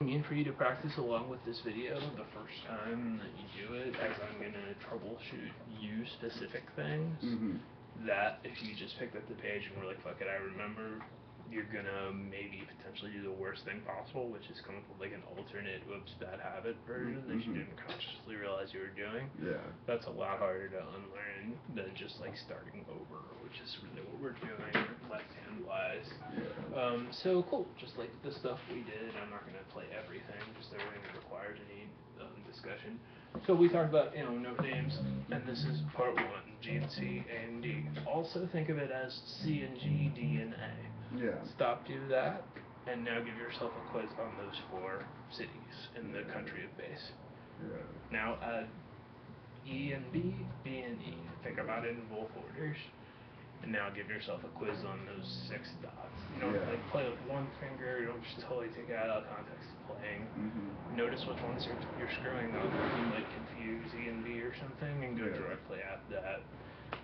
mean for you to practice along with this video the first time that you do it, as I'm going to troubleshoot you specific things, that if you just picked up the page and were like, fuck it, I remember, you're going to maybe potentially do the worst thing possible, which is come up with like an alternate whoops bad habit version that you didn't consciously realize you were doing. Yeah. That's a lot harder to unlearn than just like starting over, which is really what we're doing left hand wise. Yeah. So cool, just like the stuff we did, I'm not going to play everything, just everything that requires any discussion. So we talked about, note names, and this is part 1, G and C, A and D. Also think of it as C and G, D and A. Yeah. Stop, do that, and now give yourself a quiz on those 4 cities in the country of base. Yeah. Now add E and B, B and E. Think about it in both orders. And now give yourself a quiz on those 6 dots. You don't like play with one finger, you don't just totally take it out of context of playing. Notice which ones you're screwing up. You might confuse E and B or something and go directly at that.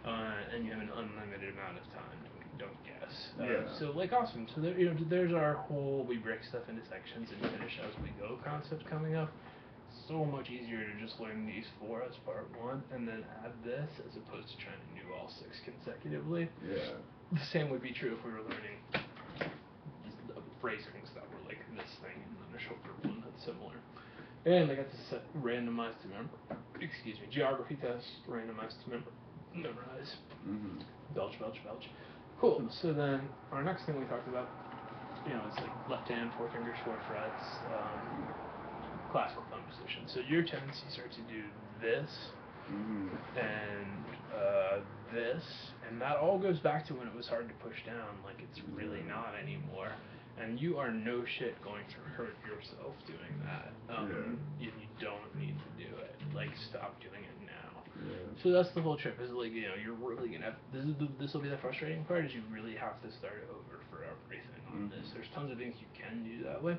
And you have an unlimited amount of time. Don't guess. So awesome. So there, there's our whole we break stuff into sections and finish as we go concept coming up. So much easier to just learn these 4 as part 1 and then add this as opposed to trying to do all 6 consecutively. Yeah. The same would be true if we were learning phrasings that were like this thing and then a shorter one that's similar. And I got to set randomized to member. Excuse me, geography test, randomized to memorize. Belch, belch, belch. Cool. So then our next thing we talked about, it's like left hand, 4 fingers, 4 frets, classical thumb position. So your tendency starts to do this and this, and that all goes back to when it was hard to push down, like it's really not anymore. And you are no shit going to hurt yourself doing that. You don't need to do it. Like, stop doing it now. So that's the whole trip. Is like, you're really gonna have, this will be the frustrating part. Is you really have to start over for everything on this. There's tons of things you can do that way.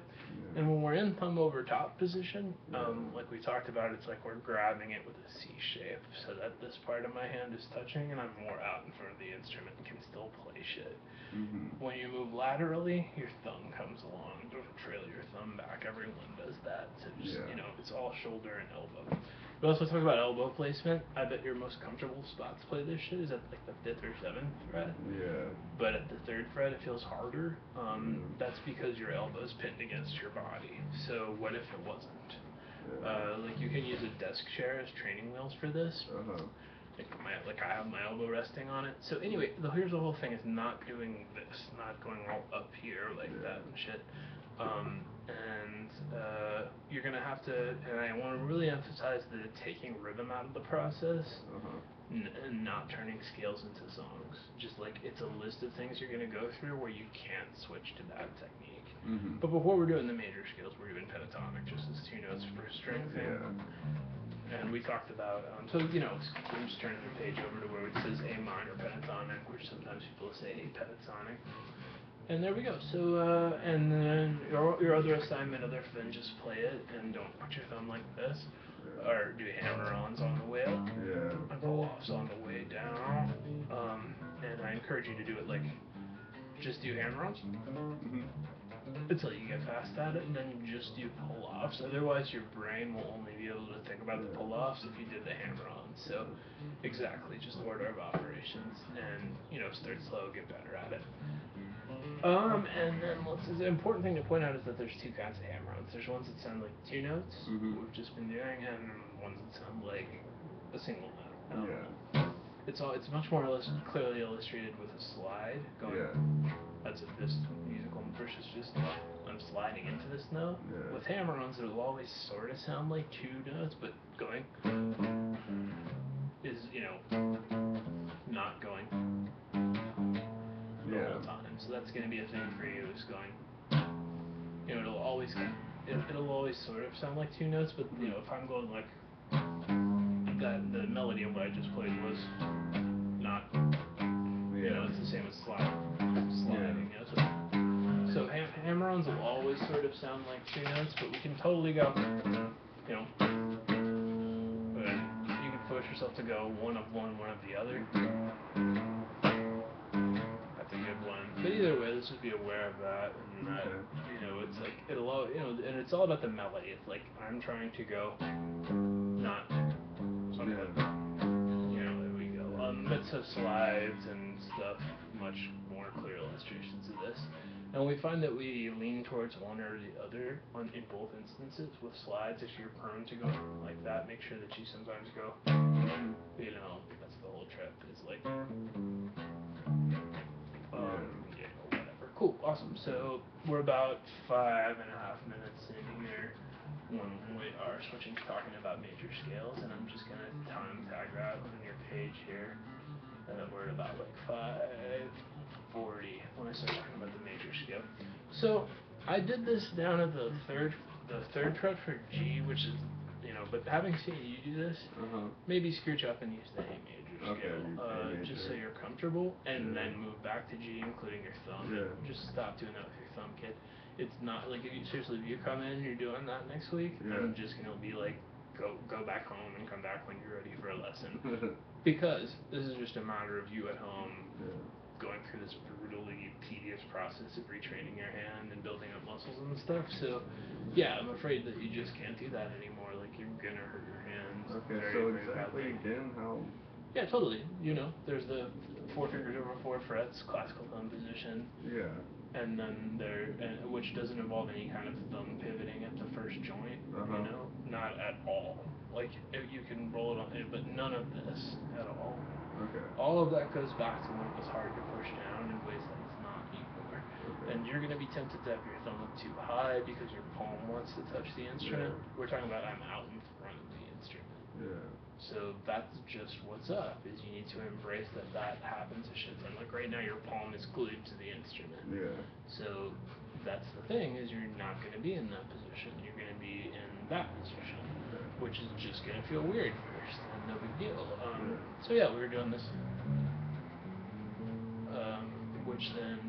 And when we're in thumb over top position, like we talked about, it's like we're grabbing it with a C shape, so that this part of my hand is touching, and I'm more out in front of the instrument and can still play shit. When you move laterally, your thumb comes along. Don't trail your thumb back. Everyone does that. So just, it's all shoulder and elbow. We also talk about elbow placement. I bet your most comfortable spot to play this shit is at like the 5th or 7th fret. But at the 3rd fret it feels harder. That's because your elbow's pinned against your body. So what if it wasn't? Like you can use a desk chair as training wheels for this. Like I have my elbow resting on it. So anyway, here's the whole thing: is not doing this, not going all up here like that and shit. And you're gonna have to, and I want to really emphasize the taking rhythm out of the process, and not turning scales into songs. Just like it's a list of things you're gonna go through where you can't switch to that technique. But before we're doing the major scales, we're doing pentatonic, just as 2 notes per string thing. And we talked about, so I'm just turning the page over to where it says A minor pentatonic, which sometimes people say A pentatonic. And there we go. So, and then your other assignment, other than just play it and don't put your thumb like this, or do hammer-ons on the whale, and pull-offs on the way down. And I encourage you to do it like, just do hammer-ons until you get fast at it, and then just do pull-offs. Otherwise, your brain will only be able to think about the pull-offs if you did the hammer-ons. So, exactly, just order of operations, and start slow, get better at it. And then the important thing to point out is that there's 2 kinds of hammer-ons. There's ones that sound like 2 notes, what we've just been doing, and ones that sound like a single note. It's much more clearly illustrated with a slide going. That's this musical versus just I'm sliding into this note. With hammer-ons, it'll always sort of sound like 2 notes, but going is not going the whole time. So that's going to be a thing for you. Is going. It'll always sort of sound like 2 notes, but if I'm going like that, the melody of what I just played was not. It's the same as sliding. So hammer-ons will always sort of sound like 2 notes, but we can totally go. You can force yourself to go one of one, one of the other. That's a good one. But either way, let's just be aware of that, and that it's it's like it'll all, and it's all about the melody. It's like I'm trying to go, not something. There we go. Bits of slides and stuff, much more clear illustrations of this. And we find that we lean towards one or the other in both instances. With slides, if you're prone to go like that, make sure that you sometimes go, that's the whole trip. It's like, whatever. Cool, awesome. So we're about 5.5 minutes in here when we are switching to talking about major scales, and I'm just gonna time tag that on your page here. We're at about like 5:40 when I start talking about the major scale. So I did this down at the third fret for G, which is, but having seen you do this, maybe scooch up and use the A major scale, just so you're comfortable, and then move back to G, including your thumb. Just stop doing that with your thumb, kid. It's not like, seriously, if you come in and you're doing that next week, I'm just gonna be like, go back home and come back when you're ready for a lesson. Because this is just a matter of you at home going through this brutally tedious process of retraining your hand and building up muscles and stuff. So, yeah, I'm afraid that you just can't do that anymore. Like, you're gonna hurt your hands. Okay, very, so very exactly badly. again how... Yeah, totally. There's the 4 fingers over 4 frets, classical thumb position. Yeah. And then which doesn't involve any kind of thumb pivoting at the first joint, not at all. Like, you can roll it on it, but none of this at all. Okay. All of that goes back to when it was hard to push down in ways that it's not anymore. Okay. And you're going to be tempted to have your thumb up too high because your palm wants to touch the instrument. Yeah. We're talking about I'm out in front of the instrument. Yeah. So that's just what's up, is you need to embrace that happens a shit ton. Like right now your palm is glued to the instrument. Yeah. So that's the thing, is you're not going to be in that position. You're going to be in that position, which is just going to feel weird first, and no big deal. So yeah, we were doing this, which then,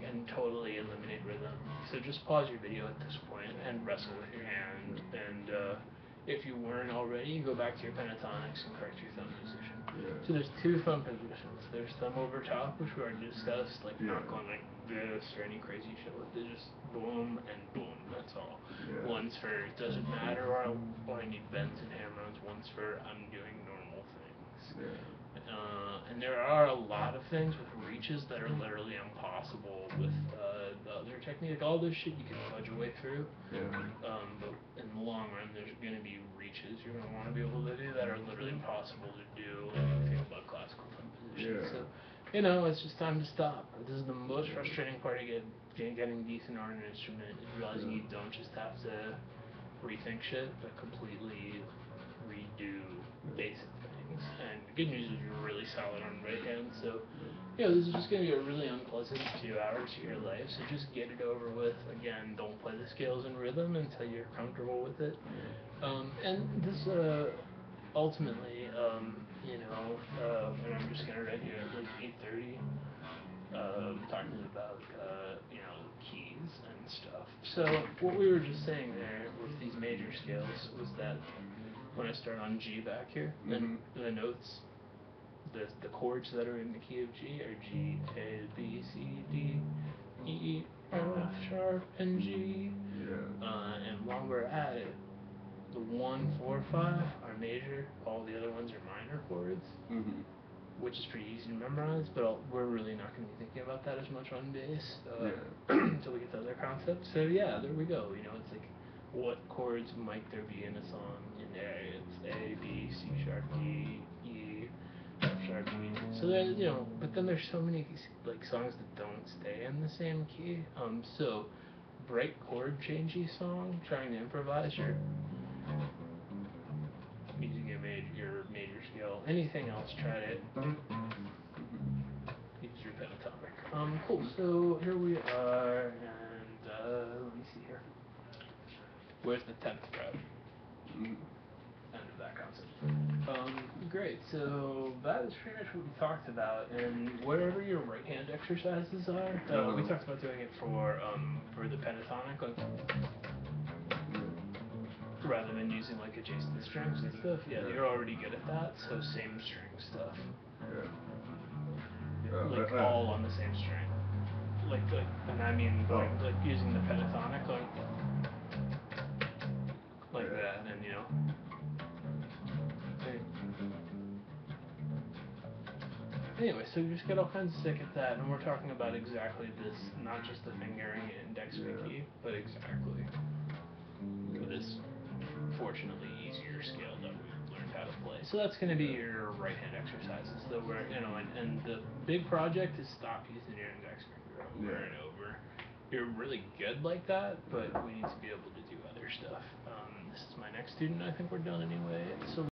and totally eliminate rhythm. So just pause your video at this point and wrestle with your hand, and if you weren't already, go back to your pentatonics and correct your thumb position. Yeah. So there's 2 thumb positions. There's thumb over top, which we already discussed, like not going like this or any crazy shit with it, just boom and boom, that's all. Yeah. One's for it doesn't matter or I need bends and hammer-ons, one's for I'm doing normal things. Yeah. And there are a lot of things with reaches that are literally impossible with the other technique. All this shit you can fudge your way through. Yeah. But in the long run, there's going to be reaches you're going to want to be able to do that are literally impossible to do if you think about classical thumb position. Yeah. So, it's just time to stop. This is the most frustrating part of getting decent on an instrument, is realizing you don't just have to rethink shit, but completely redo basic things. And the good news is you're really solid on right hand, so this is just going to be a really unpleasant 2 hours of your life, so just get it over with. Again, don't play the scales in rhythm until you're comfortable with it. And this ultimately, and I'm just going to write here at like 8:30, talking about, keys and stuff. So what we were just saying there with these major scales was that when I start on G back here, then the notes, the chords that are in the key of G are G, A, B, C, D, E, F sharp, and G. Yeah. And while we're at it, the 1, 4, 5 are major, all the other ones are minor chords, which is pretty easy to memorize, but we're really not going to be thinking about that as much on bass until we get to other concepts. So yeah, there we go. It's like, what chords might there be in a song in there? It's A, B, C sharp, D, E, F sharp, E. So there's, but then there's so many like songs that don't stay in the same key. So bright chord changey song, trying to improvise your using your major scale. Anything else, try it. Use your pentatonic. Cool. So here we are, and let me see here. Where's the 10th fret? End of that concept. Great. So that is pretty much what we talked about, and whatever your right hand exercises are, we talked about doing it for the pentatonic, like, rather than using like adjacent strings and stuff. Yeah, you're already good at that, so same string stuff. Yeah. Like all on the same string. and I mean like using the pentatonic like that, and you know. Anyway, so you just get all kinds of sick at that, and we're talking about exactly this, not just the fingering and index finger, but exactly this fortunately easier scale that we've learned how to play. So that's going to be your right hand exercises, though, where, you know, and the big project is stop using your index finger over and over. You're really good like that, but we need to be able to do other stuff. This is my next student. I think we're done anyway. So